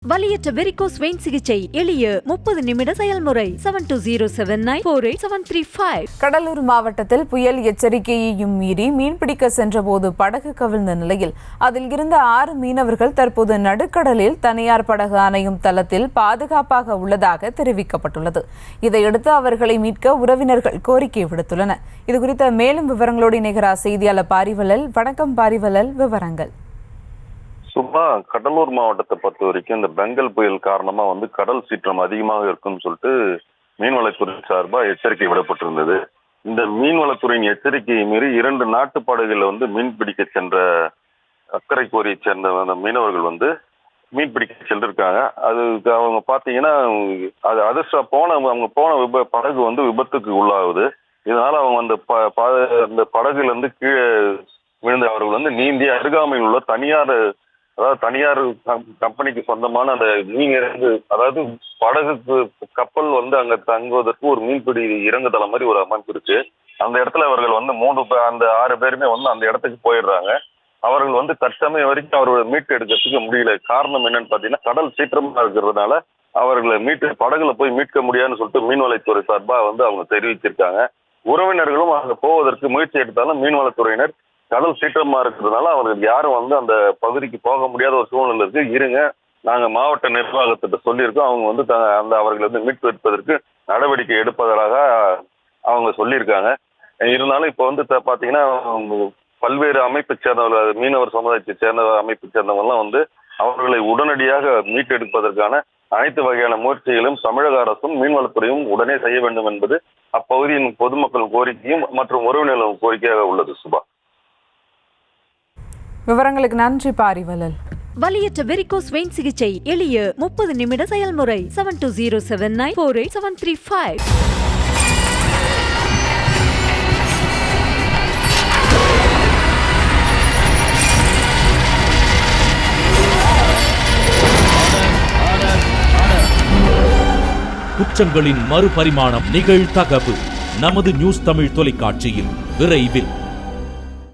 வலியற்ற varicose vein சிகிச்சை எளிய 30 நிமிட செயல்முறை 7209487335. கடலூர் மாவட்டத்தில் புயல் எச்சரிக்கையையும் மீறி மீன்பிடிக்க சென்றபோது படகு கவிழ்ந்த நிலையில் அதில் இருந்த 6 மீனவர்கள் தற்போது நடுக்கடலில் தனியார் படகு அணையும் தளத்தில் பாதுகாப்பாக உள்ளதாக தெரிவிக்கப்பட்டுள்ளது. இதையடுத்து அவர்களை மீட்க உறவினர்கள் கோரிக்கை விடுத்துள்ளனர். இதுகுறித்த மேலும் விவரங்களோடு இணைகிறார் செய்தியாளர் பாரிவலல். வணக்கம் பாரிவலல், விவரங்கள். சும்மா கடலூர் மாவட்டத்தை பொறுத்த வரைக்கும் இந்த பெங்கல் புயல் காரணமா கடல் சீற்றம் அதிகமாக இருக்குன்னு சொல்லிட்டு மீன்வளத்துறை சார்பா எச்சரிக்கை விடப்பட்டிருந்தது. இந்த மீன்வளத்துறையின் எச்சரிக்கையை மீறி 2 நாட்டு படகுல மீன் பிடிக்க சென்ற அக்கறை கோரியை சேர்ந்த அந்த மீனவர்கள் மீன் பிடிக்க சென்றிருக்காங்க. அதுக்கு அவங்க பாத்தீங்கன்னா அது அதிர்ஷ்டம் அவங்க போன படகு விபத்துக்கு உள்ளாகுது. இதனால அவங்க அந்த படகுல இருந்து கீழே விழுந்த அவர்கள் நீந்தி அருகாமையில் உள்ள தனியார் கம்பெனிக்கு சொந்தமான அந்த அதாவது படகுக்கு கப்பல் அங்க தங்குவதற்கு ஒரு மீன்பிடி இறங்குதளம் மாதிரி ஒரு அமைப்பு இருக்கு. அந்த இடத்துல அவர்கள் அந்த 6 பேருமே அந்த இடத்துக்கு போயிடுறாங்க. அவர்கள் தற்சமயம் வரைக்கும் அவர்களை மீட்டு எடுக்கிறதுக்கு முடியல. காரணம் என்னன்னு பாத்தீங்கன்னா கடல் சீற்றமா இருக்கிறதுனால அவர்களை படகுல போய் மீட்க முடியாதுன்னு சொல்லிட்டு மீன்வளத்துறை சார்பா அவங்க தெரிவிச்சிருக்காங்க. உறவினர்களும் அங்க போவதற்கு முயற்சி எடுத்தாலும் மீன்வளத்துறையினர் கடல் சீற்றமா இருக்கிறதுனால அவர்கள் யாரும் அந்த பகுதிக்கு போக முடியாத ஒரு சூழ்நிலை இருக்கு. இருங்க, நாங்க மாவட்ட நிர்வாகத்திட்ட சொல்லியிருக்கோம். அவங்க அந்த அவர்களை மீட்பு எடுப்பதற்கு நடவடிக்கை எடுப்பதாக அவங்க சொல்லியிருக்காங்க. இருந்தாலும் இப்போ பாத்தீங்கன்னா பல்வேறு அமைப்பை சேர்ந்தவர்கள், மீனவர் சமுதாயத்தை சேர்ந்த அமைப்பை சேர்ந்தவங்கலாம் அவர்களை உடனடியாக மீட்டெடுப்பதற்கான அனைத்து வகையான முயற்சிகளும் தமிழக அரசும் மீன்வளத்துறையும் உடனே செய்ய வேண்டும் என்பது அப்பகுதியின் பொதுமக்கள் கோரிக்கையும் மற்றும் உறவினர்கள் கோரிக்கையாக உள்ளது. சுபா, விவரங்களுக்கு நன்றி பாரிவலல். வலியற்ற வெரிகோஸ் வெயின் சிகிச்சை எளிய 30 நிமிட செயல்முறை 7209487335. குற்றங்களின் மறுபரிமாணம் நிகழ்தகவு நமது நியூஸ் தமிழ் தொலைக்காட்சியில் விரைவில்.